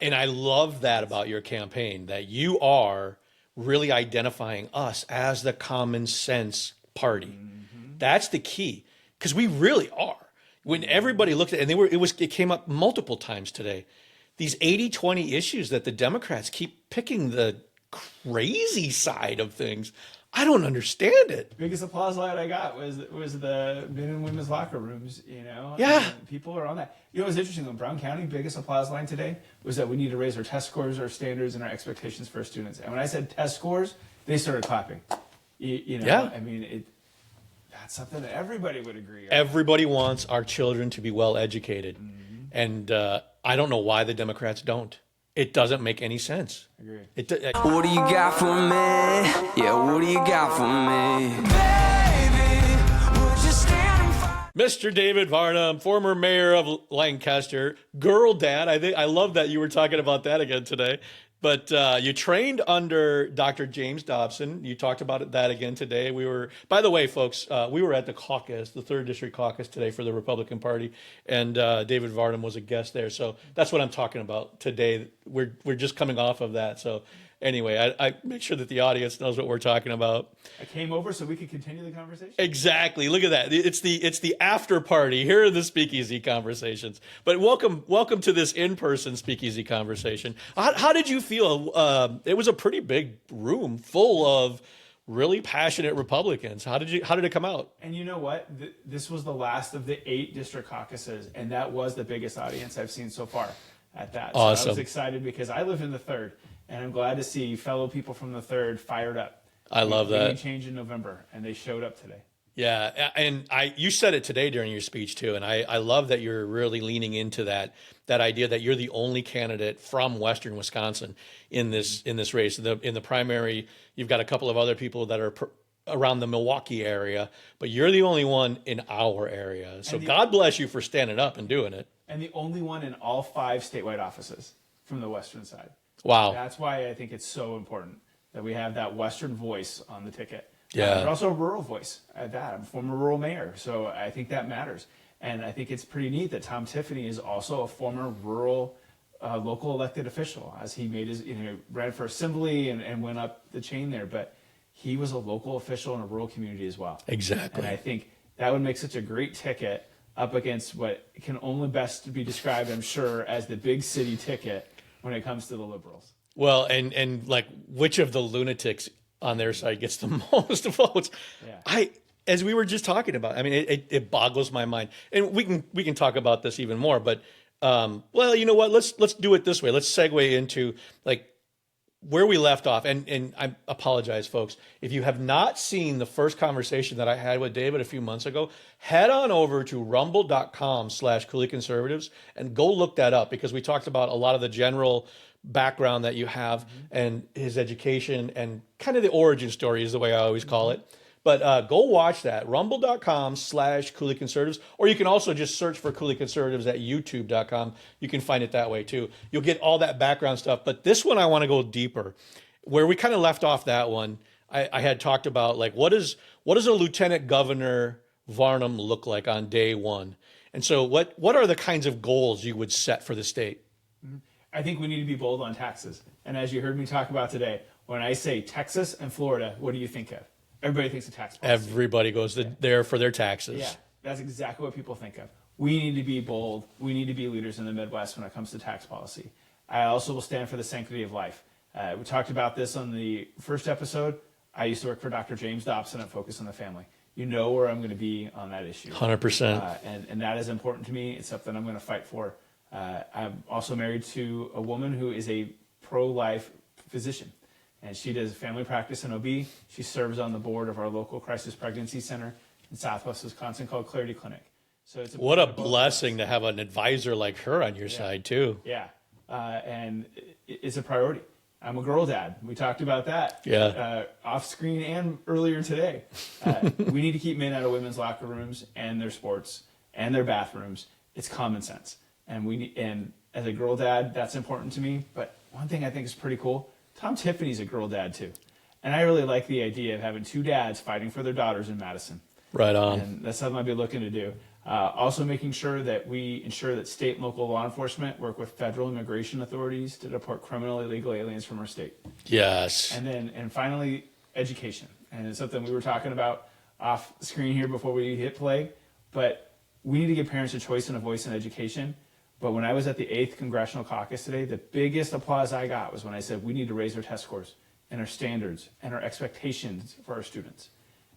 And I love that about your campaign, that you are really identifying us as the common sense party. That's the key, because we really are. When everybody looked at, and it came up multiple times today, these 80-20 issues that the Democrats keep picking the crazy side of things. I don't understand it. Biggest applause line I got was the men and women's locker rooms. Yeah. And people are on that. It was interesting. In Brown County, biggest applause line today was that we need to raise our test scores, our standards, and our expectations for our students. And when I said test scores, they started clapping. Yeah. I mean, that's something that everybody would agree on. Everybody wants our children to be well educated, and I don't know why the Democrats don't. It doesn't make any sense. Agree. What do you got for me? Yeah, what do you got for me? Baby, would you stand and fight? Mr. David Varnam, former mayor of Lancaster, girl dad. I love that you were talking about that again today. But you trained under Dr. James Dobson. You talked about that again today. By the way, folks, we were at the caucus, the 3rd District caucus today for the Republican Party, and David Varnam was a guest there. So that's what I'm talking about today. We're just coming off of that. So anyway, I make sure that the audience knows what we're talking about. I came over so we could continue the conversation. Exactly. Look at that. It's the after party. Here are the Speakeasy conversations. But welcome to this in-person Speakeasy conversation. How did you feel? It was a pretty big room full of really passionate Republicans. How did it come out? And you know what? This was the last of the 8 district caucuses, and that was the biggest audience I've seen so far at that. Awesome. So I was excited because I live in the 3rd, and I'm glad to see fellow people from the 3rd fired up. I love that. We need change in November, and they showed up today. Yeah, and you said it today during your speech too, and I love that you're really leaning into that idea that you're the only candidate from Western Wisconsin in this race. In the primary, you've got a couple of other people that are around the Milwaukee area, but you're the only one in our area. So God bless you for standing up and doing it. And the only one in all 5 statewide offices from the Western side. Wow. That's why I think it's so important that we have that Western voice on the ticket. Yeah. But also a rural voice at that. I'm a former rural mayor, so I think that matters. And I think it's pretty neat that Tom Tiffany is also a former rural local elected official, as he made his, ran for assembly and went up the chain there. But he was a local official in a rural community as well. Exactly. And I think that would make such a great ticket up against what can only best be described, I'm sure, as the big city ticket when it comes to the liberals. Well, and like, which of the lunatics on their side gets the most votes? Yeah. As we were just talking about, I mean, it boggles my mind, and we can talk about this even more. But well, you know what? Let's do it this way. Let's segue into like where we left off. And I apologize, folks, if you have not seen the first conversation that I had with David a few months ago, head on over to rumble.com/CooleyConservatives and go look that up, because we talked about a lot of the general background that you have and his education and kind of the origin story is the way I always call it. But go watch that, rumble.com/CooleyConservatives, or you can also just search for Cooley Conservatives at youtube.com. You can find it that way too. You'll get all that background stuff. But this one, I want to go deeper. Where we kind of left off that one, I had talked about like, what does a Lieutenant Governor Varnam look like on day one? And so what are the kinds of goals you would set for the state? I think we need to be bold on taxes. And as you heard me talk about today, when I say Texas and Florida, what do you think of? Everybody thinks of tax policy. Everybody goes there for their taxes. Yeah, that's exactly what people think of. We need to be bold. We need to be leaders in the Midwest when it comes to tax policy. I also will stand for the sanctity of life. We talked about this on the first episode. I used to work for Dr. James Dobson at Focus on the Family. You know where I'm going to be on that issue. 100%. And that is important to me. It's something I'm going to fight for. I'm also married to a woman who is a pro-life physician, and she does family practice in OB. She serves on the board of our local crisis pregnancy center in Southwest Wisconsin called Clarity Clinic. So it's what a blessing to have an advisor like her on your side too. Yeah, and it's a priority. I'm a girl dad. We talked about that. Yeah. Off screen and earlier today. We need to keep men out of women's locker rooms and their sports and their bathrooms. It's common sense. And as a girl dad, that's important to me. But one thing I think is pretty cool, Tom Tiffany's a girl dad too. And I really like the idea of having 2 dads fighting for their daughters in Madison. Right on. And that's something I'd be looking to do. Also making sure that we ensure that state and local law enforcement work with federal immigration authorities to deport criminal illegal aliens from our state. Yes. And finally, education. And it's something we were talking about off screen here before we hit play, but we need to give parents a choice and a voice in education. But when I was at the 8th Congressional Caucus today, the biggest applause I got was when I said we need to raise our test scores and our standards and our expectations for our students.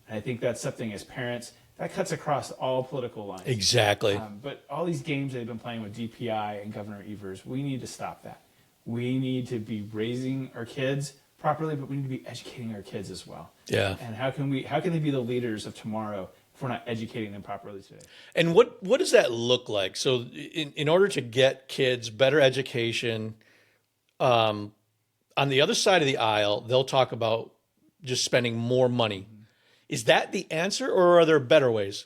And I think that's something as parents, that cuts across all political lines. Exactly. But all these games they've been playing with DPI and Governor Evers, we need to stop that. We need to be raising our kids properly, but we need to be educating our kids as well. Yeah. And how can they be the leaders of tomorrow if we're not educating them properly today? And what does that look like? So in order to get kids better education, on the other side of the aisle, they'll talk about just spending more money. Mm-hmm. Is that the answer, or are there better ways?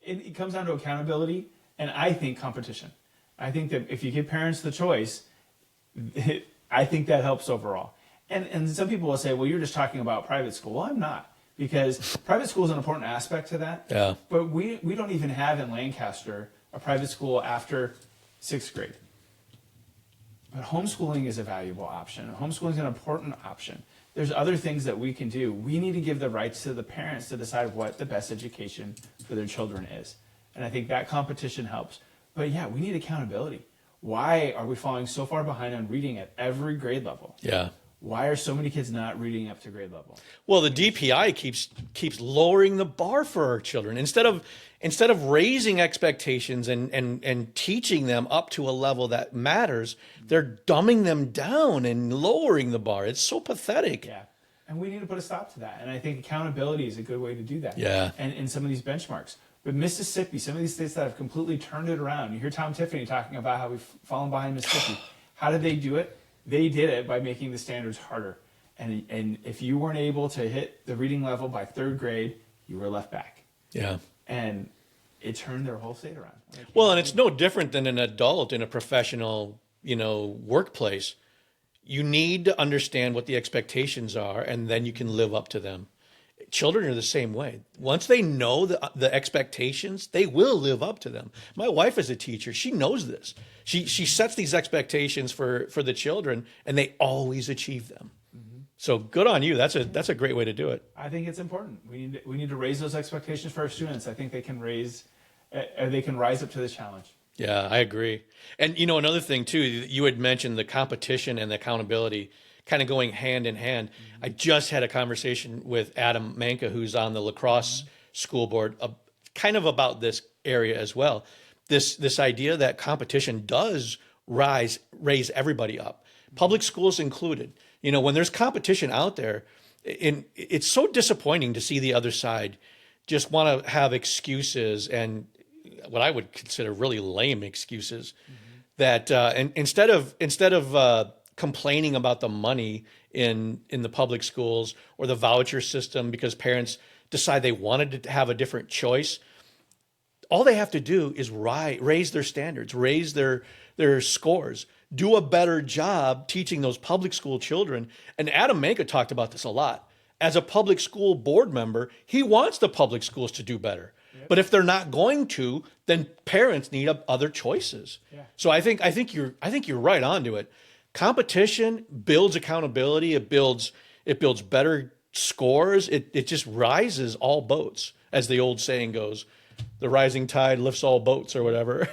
It comes down to accountability, and I think competition. I think that if you give parents the choice, I think that helps overall. And some people will say, well, you're just talking about private school. Well, I'm not, because private school is an important aspect to that. Yeah. But we don't even have in Lancaster a private school after 6th grade. But homeschooling is a valuable option. Homeschooling is an important option. There's other things that we can do. We need to give the rights to the parents to decide what the best education for their children is. And I think that competition helps. But yeah, we need accountability. Why are we falling so far behind on reading at every grade level? Yeah. Why are so many kids not reading up to grade level? Well, the DPI keeps lowering the bar for our children. Instead of raising expectations and teaching them up to a level that matters, they're dumbing them down and lowering the bar. It's so pathetic. Yeah. And we need to put a stop to that. And I think accountability is a good way to do that. Yeah. And in some of these benchmarks. But Mississippi, some of these states that have completely turned it around. You hear Tom Tiffany talking about how we've fallen behind Mississippi. How did they do it? They did it by making the standards harder. And if you weren't able to hit the reading level by 3rd grade, you were left back. Yeah. And it turned their whole state around. Well, and it's no different than an adult in a professional, workplace. You need to understand what the expectations are, and then you can live up to them. Children are the same way. Once they know the expectations, they will live up to them. My wife is a teacher. She knows this. She sets these expectations for the children, and they always achieve them. Mm-hmm. So good on you. That's a great way to do it. I think it's important. We need to raise those expectations for our students. I think they can rise up to the challenge. Yeah, I agree. And another thing too, you had mentioned the competition and the accountability kind of going hand in hand. Mm-hmm. I just had a conversation with Adam Manka, who's on the lacrosse school board, kind of about this area as well. This idea that competition does raise everybody up, public schools included. When there's competition out there, it's so disappointing to see the other side just want to have excuses and what I would consider really lame excuses. Mm-hmm. That and instead of complaining about the money in the public schools or the voucher system because parents decide they wanted to have a different choice, all they have to do is raise their standards, raise their scores, do a better job teaching those public school children. And Adam Manka talked about this a lot. As a public school board member, he wants the public schools to do better. Yep. But if they're not going to, then parents need other choices. Yeah. So I think you're right onto it. Competition builds accountability. It builds better scores. It just rises all boats, as the old saying goes. The rising tide lifts all boats, or whatever.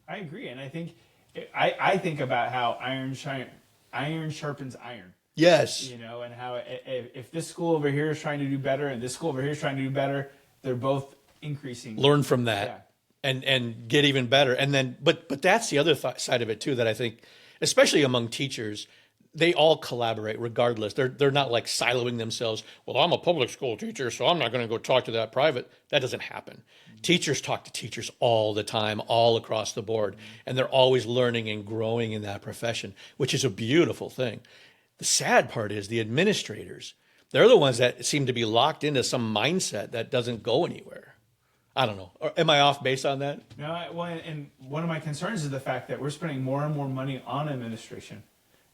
I agree, and I think about how iron sharpens iron. Yes. And how if this school over here is trying to do better and this school over here is trying to do better, they're both increasing. Learn from that, yeah. and get even better. And then, but that's the other side of it too. That I think, especially among teachers, they all collaborate regardless. They're not like siloing themselves. Well, I'm a public school teacher, so I'm not going to go talk to that private. That doesn't happen. Mm-hmm. Teachers talk to teachers all the time, all across the board, and they're always learning and growing in that profession, which is a beautiful thing. The sad part is the administrators. They're the ones that seem to be locked into some mindset that doesn't go anywhere. I don't know. Or am I off base on that? No, and one of my concerns is the fact that we're spending more and more money on administration.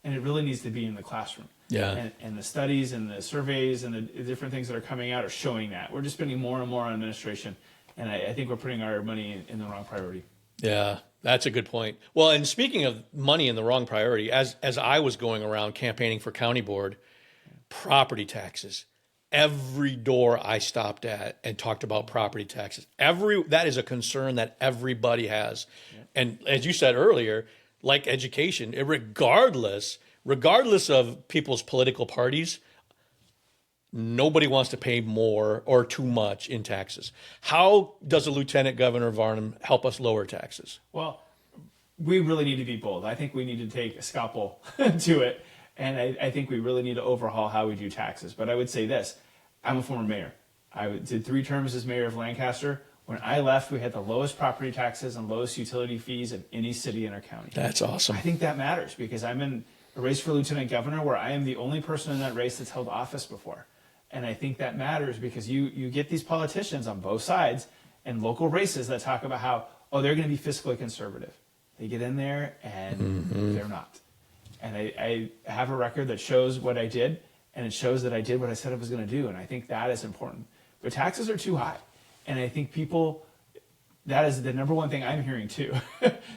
And it really needs to be in the classroom. Yeah. And the studies and the surveys and the different things that are coming out are showing that. We're just spending more and more on administration. And I think we're putting our money in the wrong priority. Yeah, that's a good point. Well, and speaking of money in the wrong priority, as I was going around campaigning for county board, property taxes. Every door I stopped at and talked about property taxes. That is a concern that everybody has. Yeah. And as you said earlier, like education, regardless of people's political parties, nobody wants to pay more or too much in taxes. How does a Lieutenant Governor Varnam help us lower taxes? Well, we really need to be bold. I think we need to take a scalpel to it. And I think we really need to overhaul how we do taxes. But I would say this, I'm a former mayor. I did 3 terms as mayor of Lancaster. When I left, we had the lowest property taxes and lowest utility fees of any city in our county. That's awesome. I think that matters because I'm in a race for lieutenant governor where I am the only person in that race that's held office before. And I think that matters because you get these politicians on both sides and local races that talk about how, they're going to be fiscally conservative. They get in there and they're not. And I have a record that shows what I did, and it shows that I did what I said I was going to do, and I think that is important. But taxes are too high, and I think that is the number one thing I'm hearing too,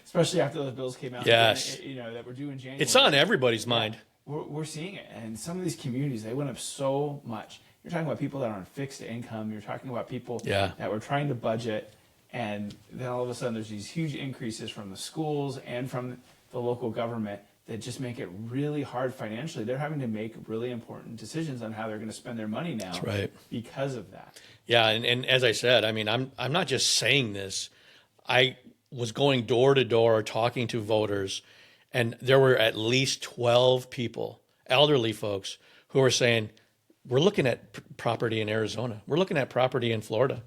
especially after those bills came out. Yes. That we're due in January. It's on everybody's mind. We're seeing it, and some of these communities, they went up so much. You're talking about people that are on fixed income. You're talking about people that were trying to budget, and then all of a sudden there's these huge increases from the schools and from the local government that just make it really hard financially. They're having to make really important decisions on how they're going to spend their money now. That's right. Because of that. Yeah, and as I said, I mean, I'm not just saying this. I was going door to door talking to voters, and there were at least 12 people, elderly folks, who were saying, we're looking at property in Arizona. We're looking at property in Florida.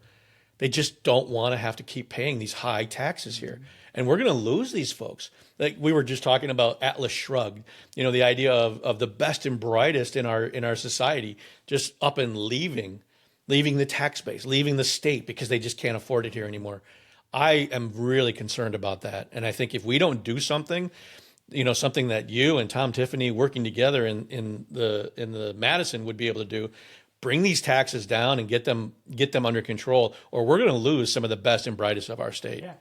They just don't want to have to keep paying these high taxes here. And we're going to lose these folks. Like we were just talking about Atlas Shrugged, the idea of the best and brightest in our society just up and leaving the tax base, leaving the state because they just can't afford it here anymore. I am really concerned about that. And I think if we don't do something, something that you and Tom Tiffany working together in the Madison would be able to do, bring these taxes down and get them under control, or we're going to lose some of the best and brightest of our state. Yeah.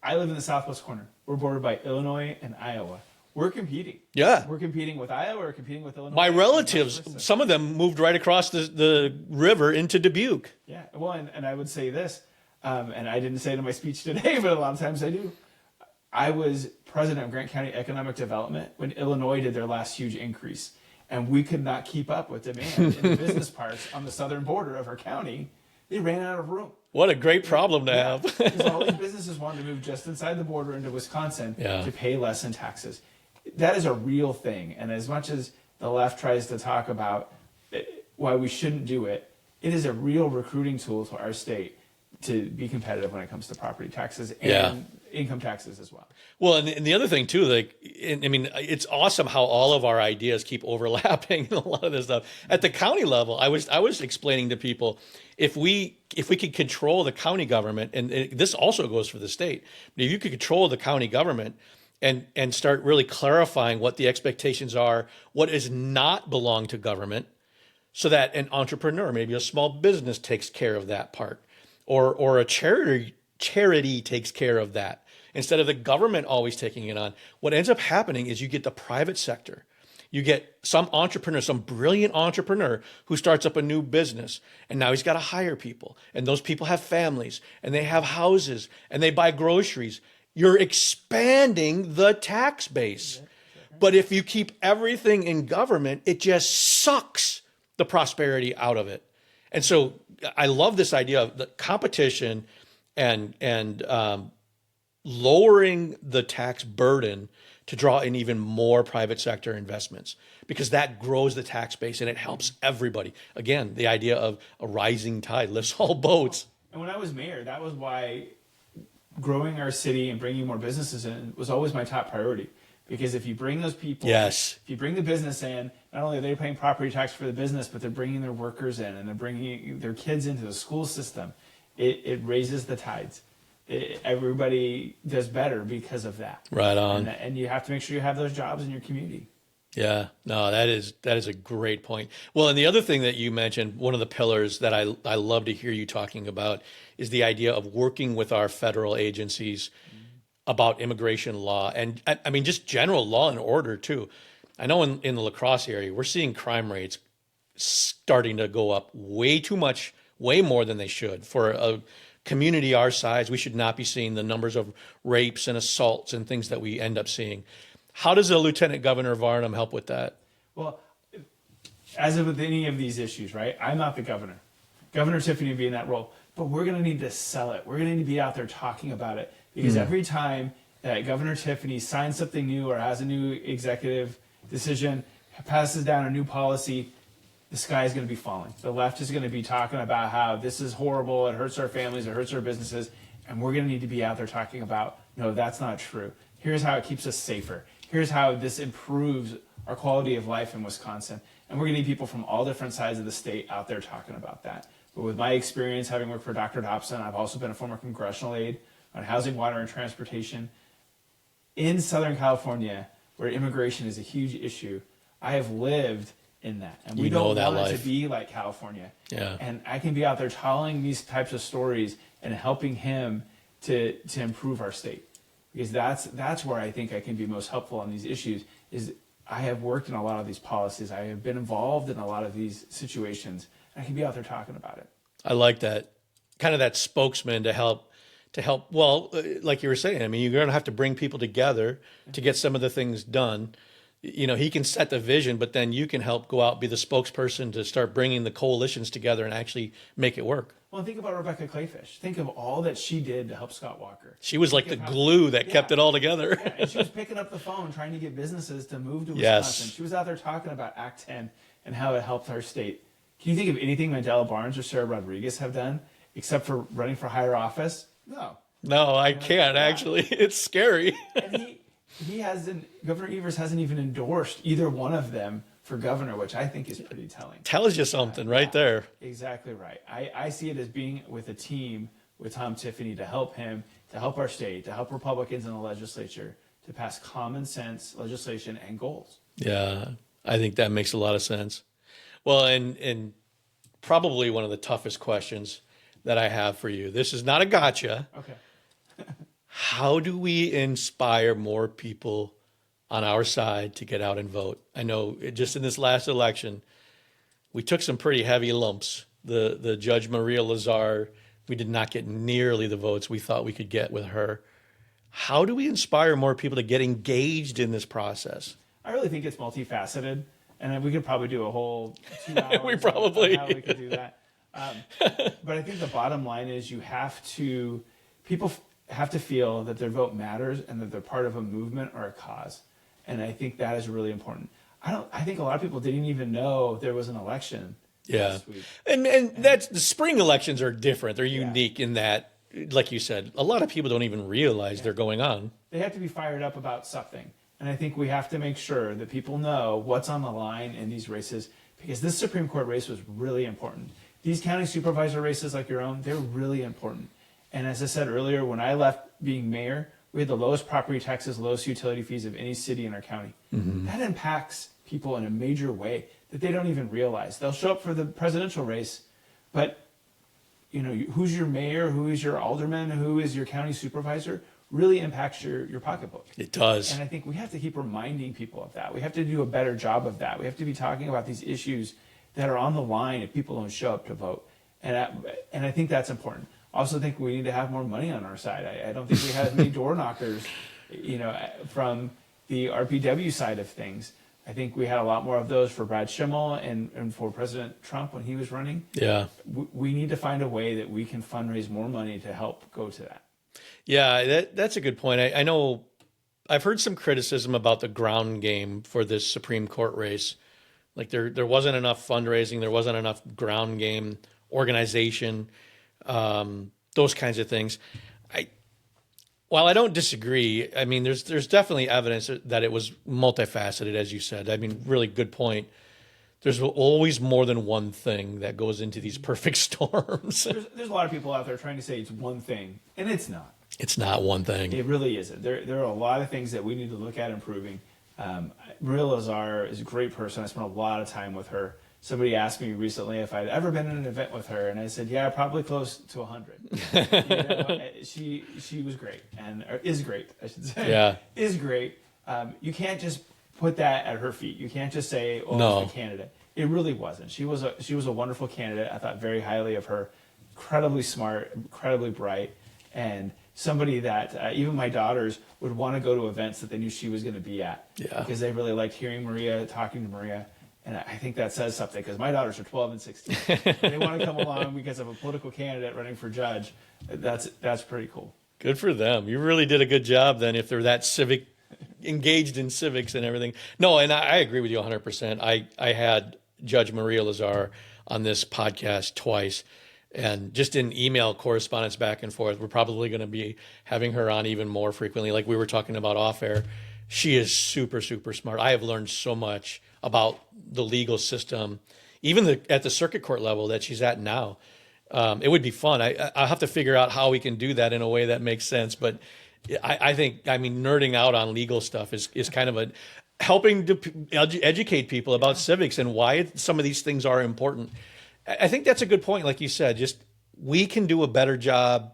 I live in the southwest corner. We're bordered by Illinois and Iowa. We're competing. Yeah. We're competing with Iowa. We're competing with Illinois. My relatives, some of them moved right across the river into Dubuque. Yeah. Well, and I would say this, and I didn't say it in my speech today, but a lot of times I do. I was president of Grant County Economic Development when Illinois did their last huge increase. And we could not keep up with demand in the business parks on the southern border of our county. They ran out of room. What a great problem to have. Because all these businesses wanted to move just inside the border into Wisconsin to pay less in taxes. That is a real thing. And as much as the left tries to talk about why we shouldn't do it, it is a real recruiting tool to our state to be competitive when it comes to property taxes and income taxes as well. Well, and the other thing too, it's awesome how all of our ideas keep overlapping and a lot of this stuff. At the county level, I was explaining to people, if we could control the county government, and this also goes for the state, but if you could control the county government and start really clarifying what the expectations are, what is not belong to government, so that an entrepreneur, maybe a small business, takes care of that part, or a charity takes care of that, instead of the government always taking it on. What ends up happening is you get the private sector. You get some entrepreneur, some brilliant entrepreneur who starts up a new business, and now he's got to hire people, and those people have families, and they have houses, and they buy groceries. You're expanding the tax base. But if you keep everything in government, it just sucks the prosperity out of it. And so I love this idea of the competition and lowering the tax burden to draw in even more private sector investments, because that grows the tax base and it helps everybody. Again, the idea of a rising tide lifts all boats. And when I was mayor, that was why growing our city and bringing more businesses in was always my top priority. Because if you bring those people, if you bring the business in, not only are they paying property tax for the business, but they're bringing their workers in and they're bringing their kids into the school system. It raises the tides. Everybody does better because of that. Right on. And you have to make sure you have those jobs in your community. Yeah, no, that is a great point. Well, and the other thing that you mentioned, one of the pillars that I love to hear you talking about is the idea of working with our federal agencies about immigration law and I mean just general law and order too. I know in the La Crosse area, we're seeing crime rates starting to go up way too much, way more than they should. For a community our size, we should not be seeing the numbers of rapes and assaults and things that we end up seeing. How does a Lieutenant Governor Varnum help with that? Well, as with any of these issues, right? I'm not the governor. Governor Tiffany would be in that role, but we're going to need to sell it. We're going to need to be out there talking about it because every time that Governor Tiffany signs something new or has a new executive decision, passes down a new policy, the sky is going to be falling. The left is going to be talking about how this is horrible, it hurts our families, it hurts our businesses, and we're going to need to be out there talking about, no, that's not true. Here's how it keeps us safer. Here's how this improves our quality of life in Wisconsin. And we're going to need people from all different sides of the state out there talking about that. But with my experience, having worked for Dr. Dobson, I've also been a former congressional aide on housing, water, and transportation. In Southern California, where immigration is a huge issue, I have lived in that. And we don't want it to be like California. Yeah. And I can be out there telling these types of stories and helping him to improve our state. Because that's where I think I can be most helpful on these issues is I have worked in a lot of these policies. I have been involved in a lot of these situations. And I can be out there talking about it. I like that, kind of that spokesman to help. Well, like you were saying, I mean, you're going to have to bring people together to get some of the things done. You know, he can set the vision, but then you can help go out, be the spokesperson to start bringing the coalitions together and actually make it work. Well, think about Rebecca Clayfish. Think of all that she did to help Scott Walker. She was like the glue that kept it all together. Yeah, and she was picking up the phone trying to get businesses to move to Wisconsin. Yes. She was out there talking about Act 10 and how it helped our state. Can you think of anything Mandela Barnes or Sarah Rodriguez have done except for running for higher office? No. No, I can't actually. It's scary. And he hasn't, Governor Evers hasn't even endorsed either one of them for governor, which I think is pretty telling. Tells you something right there. Exactly right. I see it as being with a team with Tom Tiffany to help him, to help our state, to help Republicans in the legislature to pass common sense legislation and goals. Yeah, I think that makes a lot of sense. Well, and probably one of the toughest questions that I have for you. This is not a gotcha. Okay. How do we inspire more people on our side to get out and vote? I know just in this last election, we took some pretty heavy lumps. The Judge Maria Lazar, we did not get nearly the votes we thought we could get with her. How do we inspire more people to get engaged in this process? I really think it's multifaceted, and we could probably do a whole 2 hours We probably- on how we could do that. But I think the bottom line is people have to feel that their vote matters and that they're part of a movement or a cause. And I think that is really important. I think a lot of people didn't even know there was an election last week. And that's the spring elections are different. They're unique in that, like you said, a lot of people don't even realize they're going on. They have to be fired up about something. And I think we have to make sure that people know what's on the line in these races because this Supreme Court race was really important. These county supervisor races like your own, they're really important. And as I said earlier, when I left being mayor, we had the lowest property taxes, lowest utility fees of any city in our county. Mm-hmm. That impacts people in a major way that they don't even realize. They'll show up for the presidential race, but who's your mayor, who is your alderman, who is your county supervisor really impacts your pocketbook. It does. And I think we have to keep reminding people of that. We have to do a better job of that. We have to be talking about these issues that are on the line if people don't show up to vote. And I think that's important. I also think we need to have more money on our side. I don't think we have as many door knockers, from the RPW side of things. I think we had a lot more of those for Brad Schimmel and for President Trump when he was running. Yeah. We need to find a way that we can fundraise more money to help go to that. Yeah, that's a good point. I know I've heard some criticism about the ground game for this Supreme Court race. Like there wasn't enough fundraising, there wasn't enough ground game organization, those kinds of things. While I don't disagree, I mean, there's definitely evidence that it was multifaceted, as you said. I mean, really good point. There's always more than one thing that goes into these perfect storms. There's a lot of people out there trying to say it's one thing, and it's not. It's not one thing. It really isn't. There are a lot of things that we need to look at improving. Maria Lazar is a great person. I spent a lot of time with her. Somebody asked me recently if I'd ever been in an event with her, and I said, yeah, probably close to 100. She was great, or is great, I should say. Yeah. Is great. You can't just put that at her feet. You can't just say, oh, No. it's the candidate. It really wasn't. She was a wonderful candidate. I thought very highly of her. Incredibly smart, incredibly bright, and somebody that even my daughters would want to go to events that they knew she was going to be at. Yeah. Because they really liked hearing Maria, talking to Maria. And I think that says something, because my daughters are 12 and 16. They want to come along because of a political candidate running for judge. That's pretty cool. Good for them. You really did a good job then if they're that engaged in civics and everything. No, and I agree with you 100%. I had Judge Maria Lazar on this podcast twice, and just in email correspondence back and forth. We're probably going to be having her on even more frequently, like we were talking about off air. She is super, super smart. I have learned so much about the legal system, even at the circuit court level that she's at now. It would be fun. I'll have to figure out how we can do that in a way that makes sense. But I think, nerding out on legal stuff is kind of helping to educate people about civics and why some of these things are important. I think that's a good point. Like you said, just we can do a better job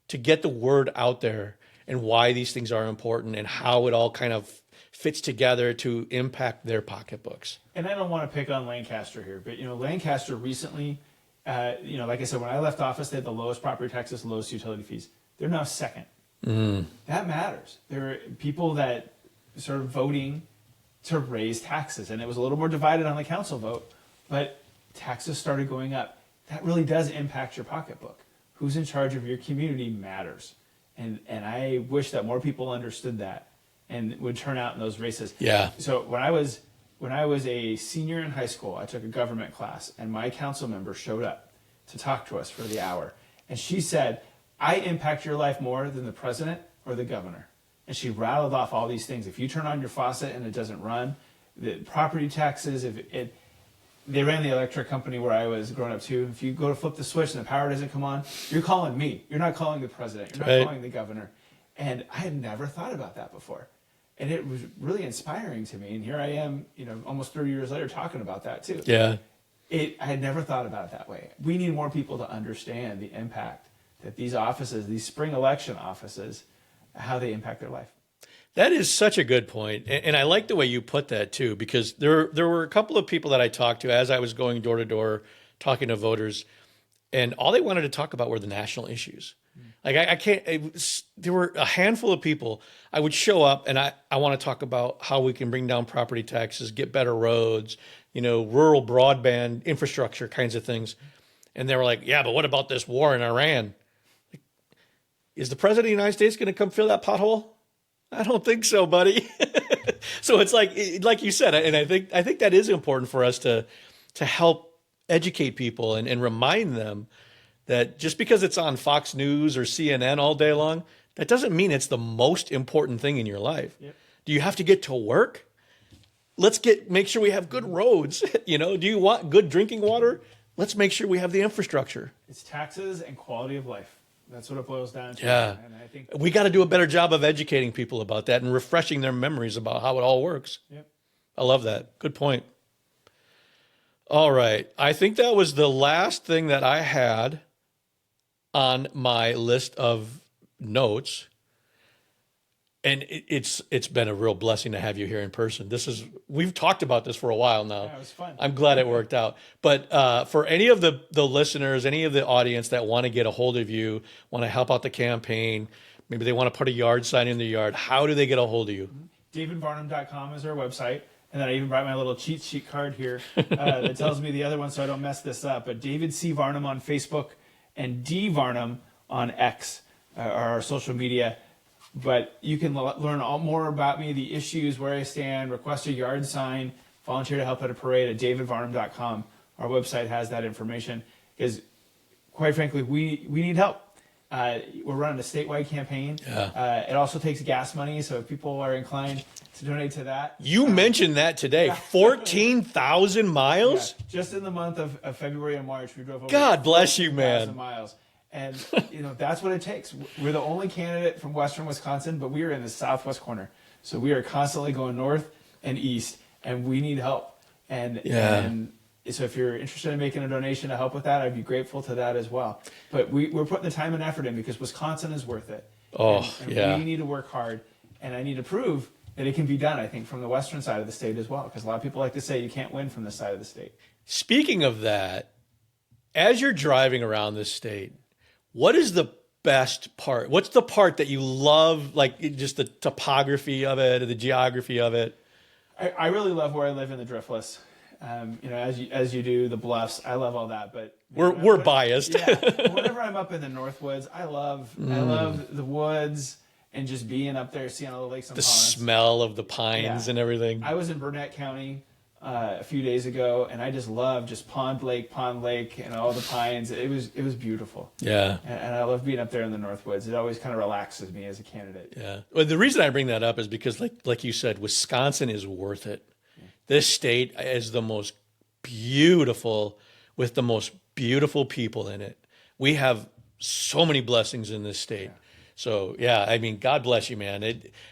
to get the word out there and why these things are important and how it all kind of fits together to impact their pocketbooks. And I don't want to pick on Lancaster here, but Lancaster recently, like I said, when I left office, they had the lowest property taxes, lowest utility fees. They're now second. That matters. There are people that started voting to raise taxes, and it was a little more divided on the council vote, but taxes started going up. That really does impact your pocketbook. Who's in charge of your community matters. And I wish that more people understood that and would turn out in those races. Yeah. So when I was a senior in high school, I took a government class, and my council member showed up to talk to us for the hour. And she said, I impact your life more than the president or the governor. And she rattled off all these things. If you turn on your faucet and it doesn't run, the property taxes, they ran the electric company where I was growing up too. If you go to flip the switch and the power doesn't come on, you're calling me. You're not calling the president. You're not calling the governor. And I had never thought about that before. And it was really inspiring to me. And here I am, almost 30 years later talking about that too. Yeah. I had never thought about it that way. We need more people to understand the impact that these offices, these spring election offices, how they impact their life. That is such a good point. And I like the way you put that too, because there were a couple of people that I talked to as I was going door to door talking to voters, and all they wanted to talk about were the national issues. Like there were a handful of people. I would show up and I want to talk about how we can bring down property taxes, get better roads, rural broadband infrastructure kinds of things. And they were like, yeah, but what about this war in Iran? Like, is the president of the United States going to come fill that pothole? I don't think so, buddy. So it's like you said, and I think that is important for us to help educate people and remind them that just because it's on Fox News or CNN all day long, that doesn't mean it's the most important thing in your life. Yep. Do you have to get to work? Let's make sure we have good roads. Do you want good drinking water? Let's make sure we have the infrastructure. It's taxes and quality of life. That's what it boils down to. Yeah. And I think we got to do a better job of educating people about that and refreshing their memories about how it all works. Yep. I love that. Good point. All right. I think that was the last thing that I had on my list of notes. And it's been a real blessing to have you here in person. We've talked about this for a while now. Yeah, it was fun. I'm glad it worked out. But for any of the listeners, any of the audience that want to get a hold of you, want to help out the campaign, maybe they want to put a yard sign in their yard, how do they get a hold of you? DavidVarnam.com is our website. And then I even brought my little cheat sheet card here that tells me the other one so I don't mess this up. But David C. Varnam on Facebook and D. Varnam on X, our social media. But you can learn more about me, the issues, where I stand, request a yard sign, volunteer to help at a parade at davidvarnam.com. Our website has that information because, quite frankly, we need help. We're running a statewide campaign. Yeah. It also takes gas money, so if people are inclined to donate to that. You mentioned that today. Yeah. 14,000 miles? Yeah. Just in the month of February and March, we drove over God bless you, man. miles. And, that's what it takes. We're the only candidate from western Wisconsin, but we are in the southwest corner. So we are constantly going north and east, and we need help. And so if you're interested in making a donation to help with that, I'd be grateful to that as well. But we're putting the time and effort in because Wisconsin is worth it. And we need to work hard, and I need to prove that it can be done, I think, from the western side of the state as well, because a lot of people like to say you can't win from this side of the state. Speaking of that, as you're driving around this state, what is the best part? What's the part that you love, like just the topography of it, or the geography of it? I really love where I live in the Driftless. As you do, the bluffs. I love all that, but we're biased. Whenever I'm up in the Northwoods, I love the woods and just being up there, seeing all the lakes and the ponds. Smell of the pines and everything. I was in Burnett County a few days ago, and I just love just pond lake, and all the pines. It was beautiful. Yeah, and I love being up there in the Northwoods. It always kind of relaxes me as a candidate. Yeah. Well, the reason I bring that up is because, like you said, Wisconsin is worth it. This state is the most beautiful, with the most beautiful people in it. We have so many blessings in this state. Yeah. So, yeah, I mean, God bless you, man.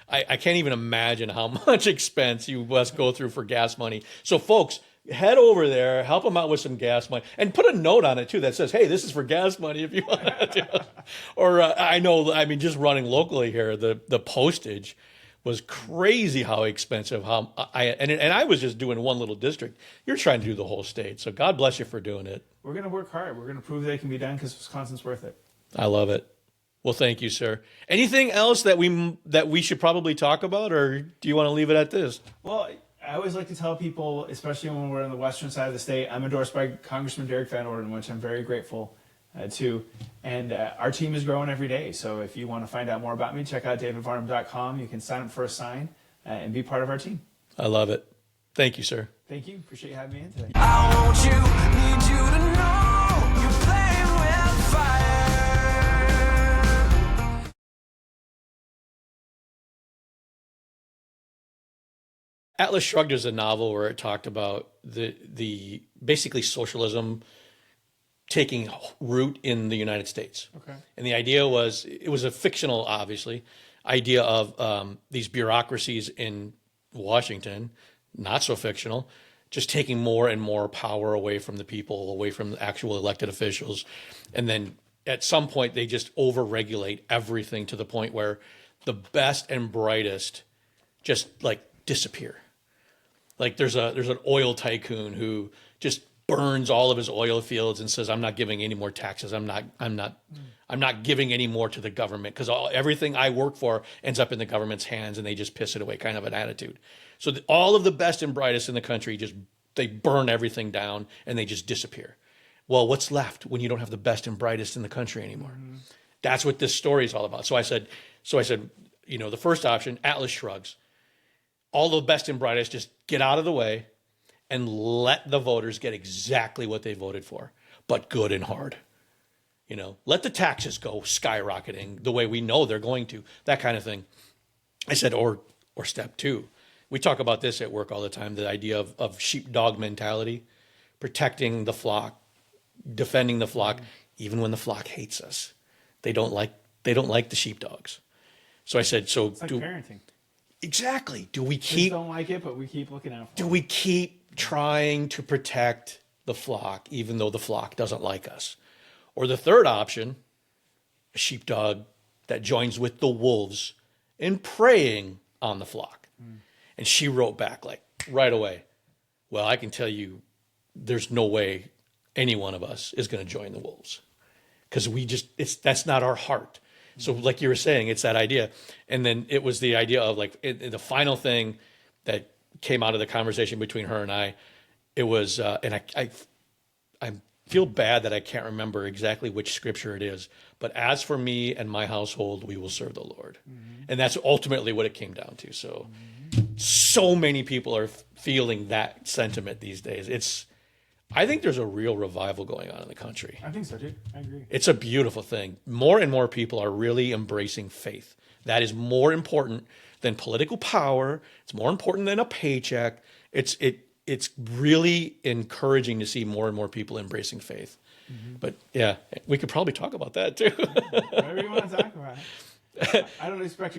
I can't even imagine how much expense you must go through for gas money. So, folks, head over there, help them out with some gas money, and put a note on it, too, that says, hey, this is for gas money if you want to. Or just running locally here, the postage was crazy how expensive. I was just doing one little district. You're trying to do the whole state. So God bless you for doing it. We're going to work hard. We're going to prove that it can be done because Wisconsin's worth it. I love it. Well, thank you, sir. Anything else that we should probably talk about, or do you want to leave it at this? Well, I always like to tell people, especially when we're on the western side of the state, I'm endorsed by Congressman Derek Van Orden, which I'm very grateful to. And our team is growing every day. So if you want to find out more about me, check out davidvarnam.com. You can sign up for a sign and be part of our team. I love it. Thank you, sir. Thank you. Appreciate you having me in today. I want you, need you to know you're playing with fire. Atlas Shrugged is a novel where it talked about the basically socialism taking root in the United States. Okay. And the idea was, it was a fictional, obviously, idea of these bureaucracies in Washington, not so fictional, just taking more and more power away from the people, away from the actual elected officials. And then at some point, they just over-regulate everything to the point where the best and brightest just like disappear. Like there's an oil tycoon who just burns all of his oil fields and says, I'm not giving any more taxes. I'm not giving any more to the government because everything I work for ends up in the government's hands and they just piss it away, kind of an attitude. So all of the best and brightest in the country, they burn everything down and they just disappear. Well, what's left when you don't have the best and brightest in the country anymore? Mm-hmm. That's what this story is all about. So I said, the first option, Atlas Shrugs. All the best and brightest just get out of the way and let the voters get exactly what they voted for, but good and hard. Let the taxes go skyrocketing the way we know they're going to, that kind of thing. I said, or step two. We talk about this at work all the time, the idea of sheepdog mentality, protecting the flock, defending the flock, even when the flock hates us. They don't like the sheepdogs. So I said, it's like parenting. Exactly. Do we Kids keep don't like it, but we keep looking out for Do them. we keep trying to protect the flock, even though the flock doesn't like us? Or the third option, a sheepdog that joins with the wolves in preying on the flock. And she wrote back like right away, well, I can tell you there's no way any one of us is going to join the wolves because that's not our heart. So like you were saying, it's that idea. And then it was the idea of like the final thing that came out of the conversation between her and I, it was, and I feel bad that I can't remember exactly which scripture it is, but as for me and my household, we will serve the Lord. Mm-hmm. And that's ultimately what it came down to. So, so many people are feeling that sentiment these days. I think there's a real revival going on in the country. I think so, too. I agree. It's a beautiful thing. More and more people are really embracing faith. That is more important than political power. It's more important than a paycheck. It's really encouraging to see more and more people embracing faith. Mm-hmm. But yeah, we could probably talk about that too. Whatever you want to talk about. I don't expect